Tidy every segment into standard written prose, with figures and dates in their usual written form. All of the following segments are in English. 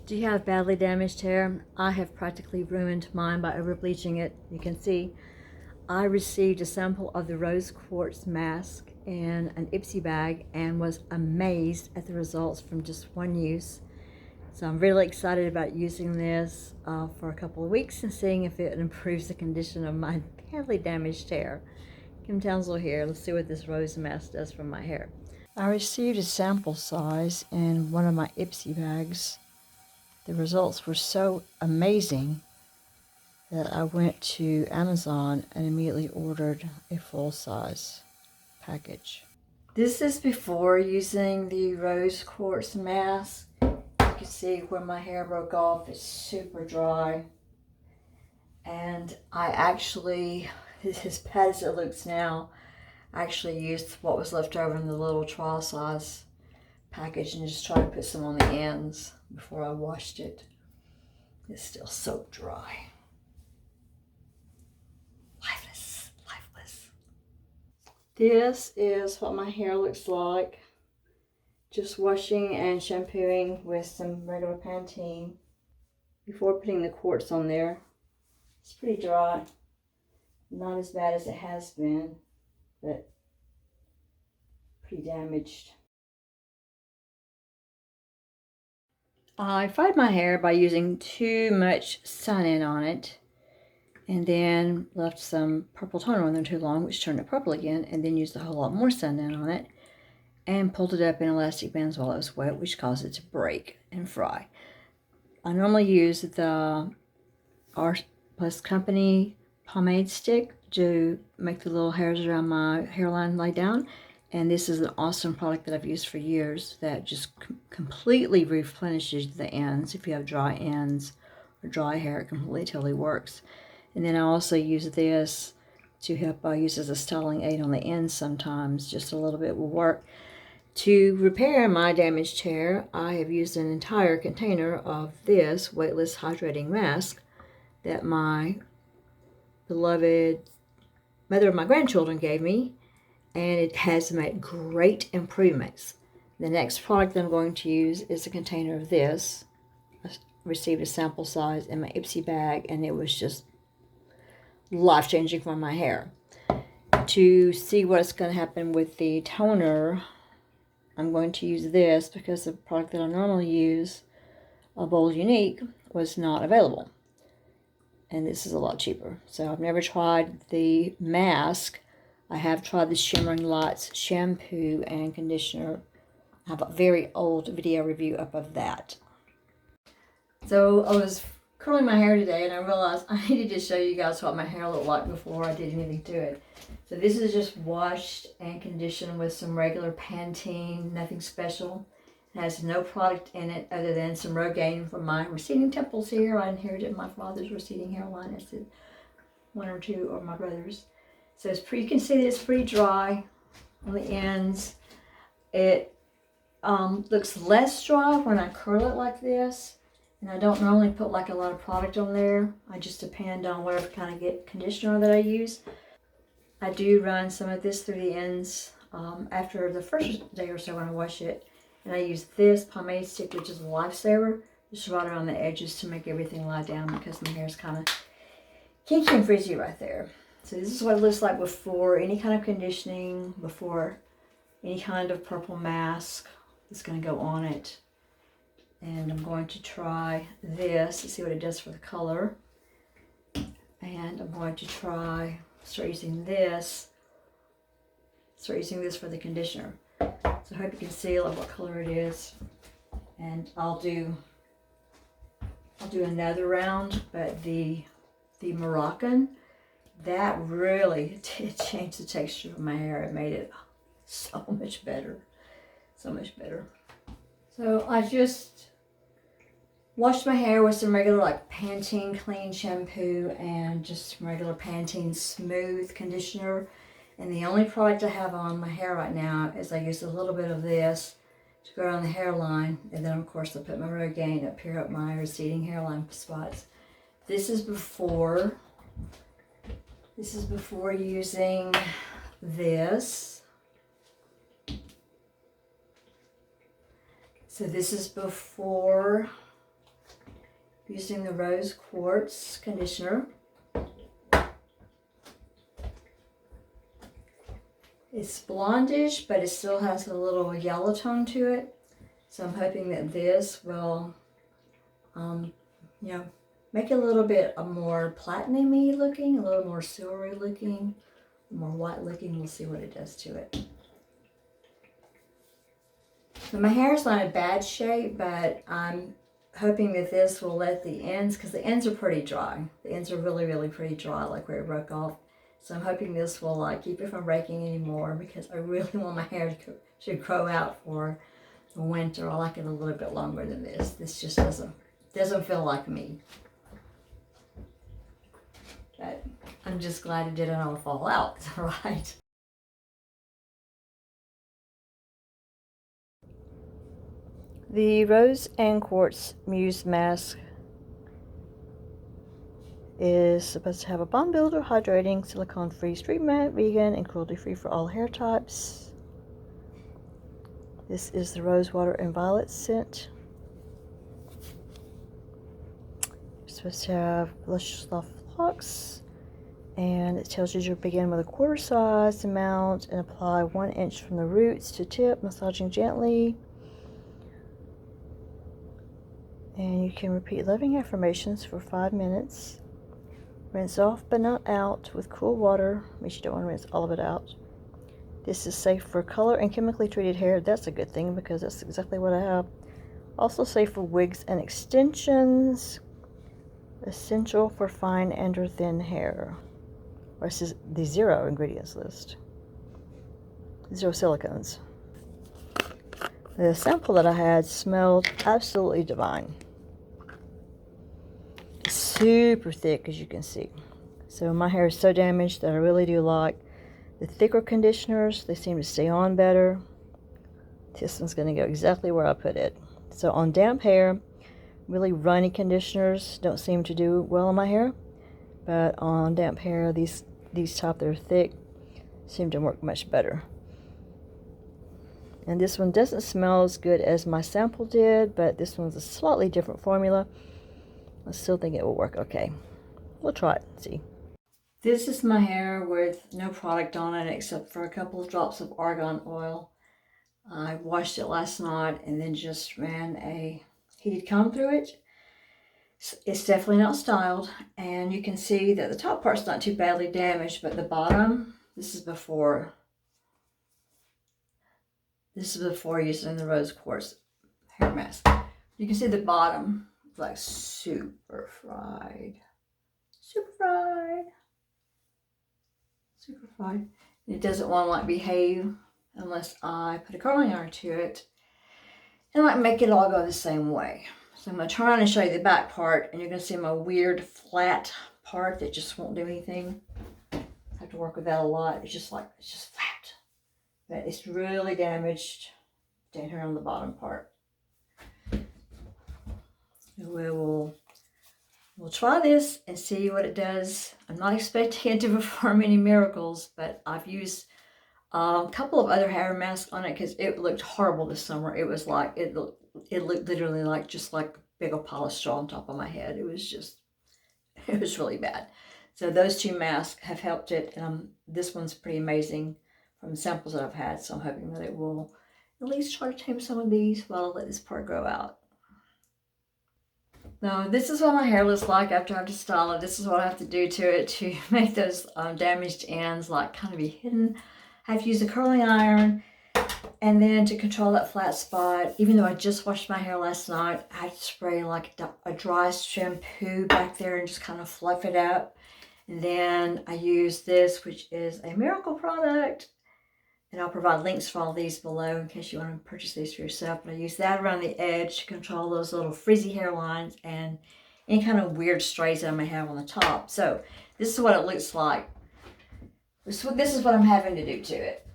Do you have badly damaged hair? I have practically ruined mine by over bleaching it. You can see I received a sample of the Rose+Quartz mask in an Ipsy bag and was amazed at the results from just one use. So I'm really excited about using this for a couple of weeks and seeing if it improves the condition of my badly damaged hair. Kim Townsel here. Let's see what this rose mask does for my hair. I received a sample size in one of my Ipsy bags. The results were so amazing that I went to Amazon and immediately ordered a full-size package. This is before using the Rose+Quartz mask. You can see where my hair broke off. It's super dry. And I actually, as bad as it looks now, I actually used what was left over in the little trial size package and just tried to put some on the ends before I washed it. It's still so dry. Lifeless. This is what my hair looks like. Just washing and shampooing with some regular Pantene before putting the quartz on there. It's pretty dry. Not as bad as it has been, but pretty damaged. I fried my hair by using too much sun-in on it, and then left some purple toner on there too long, which turned it purple again, and then used a whole lot more sun-in on it, and pulled it up in elastic bands while it was wet, which caused it to break and fry. I normally use the R+ Company pomade stick to make the little hairs around my hairline lie down. And this is an awesome product that I've used for years that just completely replenishes the ends. If you have dry ends or dry hair, it completely totally works. And then I also use this to help use as a styling aid on the ends sometimes. Just a little bit will work. To repair my damaged hair, I have used an entire container of this weightless hydrating mask that my beloved mother of my grandchildren gave me, and it has made great improvements. The next product that I'm going to use is a container of this. I received a sample size in my Ipsy bag, and it was just life-changing for my hair. To see what's going to happen with the toner, I'm going to use this because the product that I normally use, a Bold Unique, was not available. And this is a lot cheaper. So I've never tried the mask. I have tried the Shimmering Lights shampoo and conditioner. I have a very old video review up of that. So I was curling my hair today and I realized I needed to show you guys what my hair looked like before I did anything to it. So this is just washed and conditioned with some regular Pantene, nothing special. It has no product in it other than some Rogaine from my receding temples here. I inherited my father's receding hairline, as did one or two of my brothers. So it's pretty, you can see that it's pretty dry on the ends. It looks less dry when I curl it like this. And I don't normally put like a lot of product on there. I just depend on whatever kind of conditioner that I use. I do run some of this through the ends after the first day or so when I wash it. And I use this pomade stick, which is a lifesaver, just right around the edges to make everything lie down because my hair is kind of kinky and frizzy right there. So this is what it looks like before any kind of conditioning, before any kind of purple mask that's going to go on it. And I'm going to try this to see what it does for the color. And I'm going to start using this for the conditioner. So I hope you can see like what color it is. And I'll do another round, but the Moroccan, that really did change the texture of my hair. It made it so much better. So much better. So I just washed my hair with some regular like Pantene Clean shampoo and just some regular Pantene Smooth conditioner. And the only product I have on my hair right now is I use a little bit of this to go around the hairline. And then of course I put my Rogaine up here at my receding hairline spots. This is before using this. So this is before using the Rose Quartz conditioner. It's blondish, but it still has a little yellow tone to it. So I'm hoping that this will, you know, make it a little bit more platinum-y looking, a little more silvery looking, more white looking. We'll see what it does to it. So my hair is not in bad shape, but I'm hoping that this will let the ends, because the ends are pretty dry. The ends are really, really pretty dry, like where it broke off. So I'm hoping this will like keep it from breaking anymore, because I really want my hair to grow out for the winter. I like it a little bit longer than this. This just doesn't feel like me. But I'm just glad it didn't all fall out, right? The Rose+Quartz Muse mask is supposed to have a bond builder, hydrating, silicone-free, street matte, vegan, and cruelty-free for all hair types. This is the rose water and violet scent. It's supposed to have luscious soft locks, and it tells you to begin with a quarter size amount and apply 1 inch from the roots to tip, massaging gently. And you can repeat loving affirmations for 5 minutes. Rinse off but not out with cool water. Means you don't want to rinse all of it out. This is safe for color and chemically treated hair. That's a good thing, because that's exactly what I have. Also safe for wigs and extensions. Essential for fine and or thin hair. Or this is the 0 ingredients list. 0 silicones. The sample that I had smelled absolutely divine. It's super thick, as you can see. So my hair is so damaged that I really do like the thicker conditioners. They seem to stay on better. This one's going to go exactly where I put it. So on damp hair, really runny conditioners don't seem to do well on my hair. But on damp hair, these top that are thick seem to work much better. And this one doesn't smell as good as my sample did, but this one's a slightly different formula. I still think it will work okay. We'll try it and see. This is my hair with no product on it except for a couple of drops of argan oil. I washed it last night and then just ran a heated comb through it. It's definitely not styled, and you can see that the top part's not too badly damaged, but the bottom, this is before using the Rose Quartz hair mask. You can see the bottom is like super fried. Super fried. Super fried. It doesn't want to like behave unless I put a curling iron to it and like make it all go the same way. So I'm going to turn around and show you the back part, and you're going to see my weird flat part that just won't do anything. I have to work with that a lot. It's just flat. But it's really damaged down here on the bottom part. We'll try this and see what it does. I'm not expecting it to perform any miracles, but I've used a couple of other hair masks on it because it looked horrible this summer. It was like, it looked literally like just like a big old pile of straw on top of my head. It was really bad. So those 2 masks have helped it. This one's pretty amazing from the samples that I've had. So I'm hoping that it will at least try to tame some of these while I let this part grow out. Now, this is what my hair looks like after I have to style it. This is what I have to do to it to make those damaged ends like kind of be hidden. I have to use a curling iron, and then to control that flat spot, even though I just washed my hair last night, I have to spray like a dry shampoo back there and just kind of fluff it up. And then I use this, which is a miracle product. And I'll provide links for all these below in case you want to purchase these for yourself. But I use that around the edge to control those little frizzy hairlines and any kind of weird strays that I may have on the top. So this is what it looks like. This is what I'm having to do to it.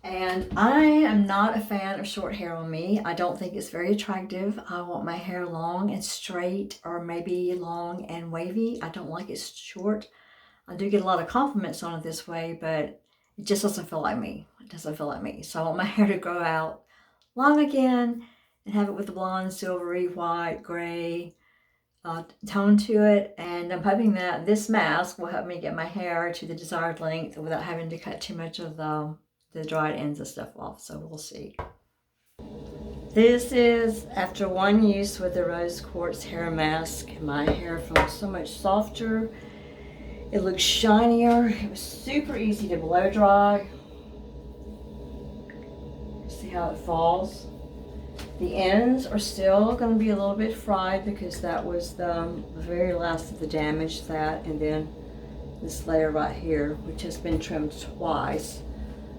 And I am not a fan of short hair on me. I don't think it's very attractive. I want my hair long and straight, or maybe long and wavy. I don't like it short. I do get a lot of compliments on it this way, but it just doesn't feel like me. It doesn't feel like me. So I want my hair to grow out long again and have it with the blonde, silvery, white, gray, tone to it, and I'm hoping that this mask will help me get my hair to the desired length without having to cut too much of the dried ends and stuff off, so we'll see. This is after one use with the Rose Quartz hair mask. My hair feels so much softer. It looks shinier. It was super easy to blow dry. See how it falls? The ends are still going to be a little bit fried because that was the very last of the damage, that, and then this layer right here, which has been trimmed twice.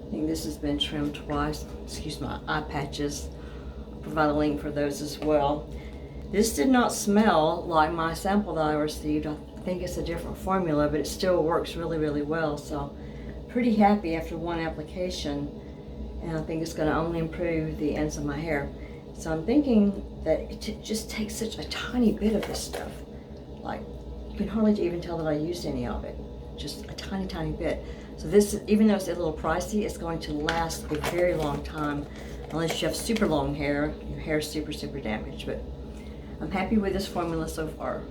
I think this has been trimmed twice. Excuse my eye patches. I'll provide a link for those as well. This did not smell like my sample that I received. I think it's a different formula, but it still works really, really well. So pretty happy after one application, and I think it's going to only improve the ends of my hair. So I'm thinking that it just takes such a tiny bit of this stuff. Like, you can hardly even tell that I used any of it. Just a tiny, tiny bit. So this, even though it's a little pricey, it's going to last a very long time. Unless you have super long hair, your hair's super, super damaged. But I'm happy with this formula so far.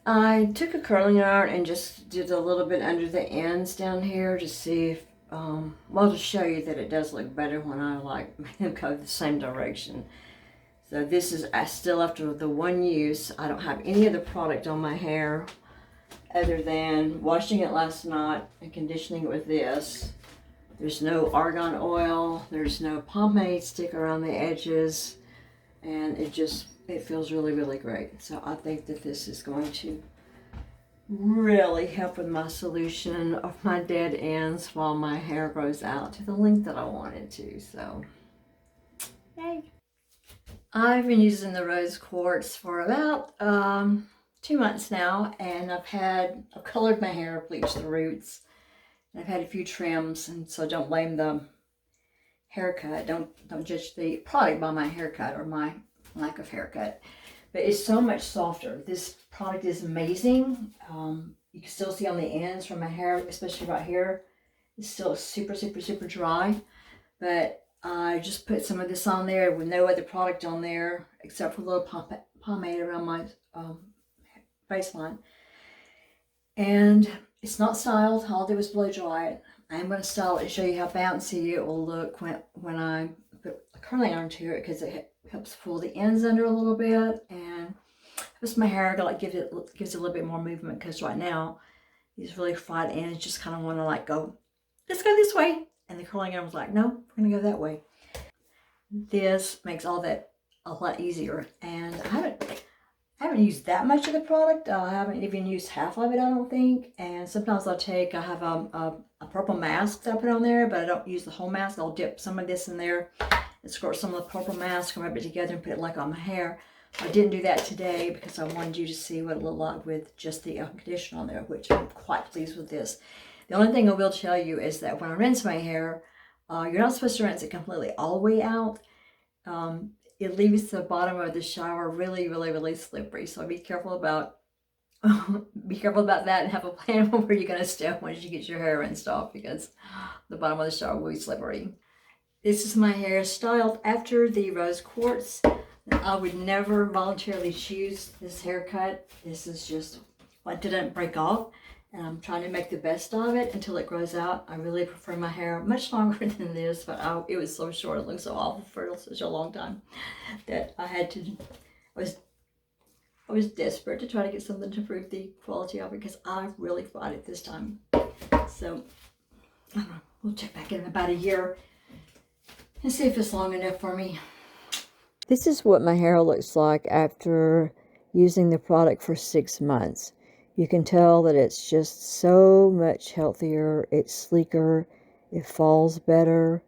I took a curling iron and just did a little bit under the ends down here to see if, well, to show you that it does look better when I like make them go the same direction. So this is still after the one use. I don't have any other product on my hair other than washing it last night and conditioning it with this. There's no argan oil, there's no pomade stick around the edges, and it feels really, really great. So I think that this is going to really help with my solution of my dead ends while my hair grows out to the length that I want it to. So, yay. I've been using the Rose Quartz for about 2 months now, and I've colored my hair, bleached the roots, and I've had a few trims, and so don't blame the haircut. Don't judge the product by my haircut or my lack of haircut. But it's so much softer. This product is amazing. You can still see on the ends from my hair, especially right here, it's still super, super, super dry. But I just put some of this on there with no other product on there except for a little pomade around my baseline. And it's not styled. All I did was blow dry it. I'm going to style it and show you how bouncy it will look when I put a curling iron to it, because it helps pull the ends under a little bit and helps my hair to like gives it a little bit more movement, because right now these really fried ends just kind of want to like go, let's go this way, and the curling iron was like, no, we're gonna go that way. This makes all that a lot easier, and I haven't used that much of the product. I haven't even used half of it, I don't think. And sometimes I have a purple mask that I put on there, but I don't use the whole mask. I'll dip some of this in there and squirt some of the purple mask and rub it together and put it like on my hair. I didn't do that today because I wanted you to see what it looked like with just the conditioner on there, which I'm quite pleased with this. The only thing I will tell you is that when I rinse my hair, you're not supposed to rinse it completely all the way out. It leaves the bottom of the shower really, really, really slippery. So be careful about that, and have a plan for where you're going to step once you get your hair rinsed off, because the bottom of the shower will be slippery. This is my hair styled after the Rose Quartz. I would never voluntarily choose this haircut. This is just what didn't break off, and I'm trying to make the best of it until it grows out. I really prefer my hair much longer than this, but it was so short, it looked so awful for such a long time that I was desperate to try to get something to improve the quality of it, because I really fried it this time. So I don't know, we'll check back in about a year and see if it's long enough for me. This is what my hair looks like after using the product for 6 months. You can tell that it's just so much healthier, it's sleeker, it falls better.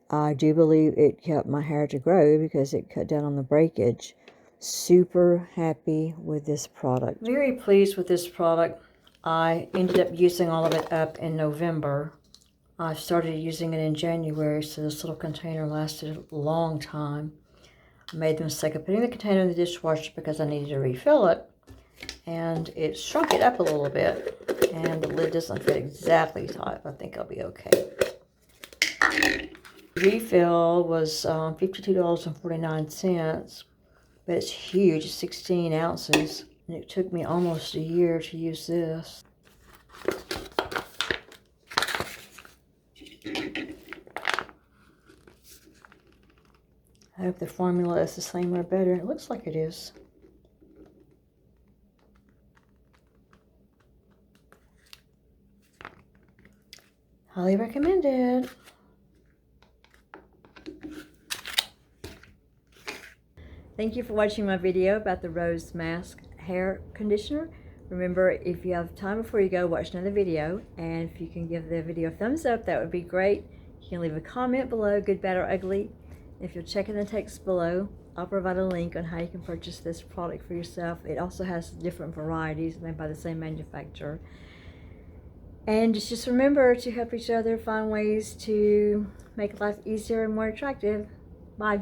I do believe it helped my hair to grow because it cut down on the breakage. Super happy with this product. Very pleased with this product. I ended up using all of it up in November. I started using it in January, so this little container lasted a long time. I made the mistake of putting the container in the dishwasher because I needed to refill it, and it shrunk it up a little bit, and the lid doesn't fit exactly tight. I think I'll be okay. Refill was $52.49. But it's huge, 16 ounces. And it took me almost a year to use this. I hope the formula is the same or better. It looks like it is. Highly recommended. Thank you for watching my video about the Rose Mask Hair Conditioner. Remember, if you have time before you go, watch another video. And if you can give the video a thumbs up, that would be great. You can leave a comment below, good, bad, or ugly. If you'll check in the text below, I'll provide a link on how you can purchase this product for yourself. It also has different varieties made by the same manufacturer. And just remember to help each other find ways to make life easier and more attractive. Bye.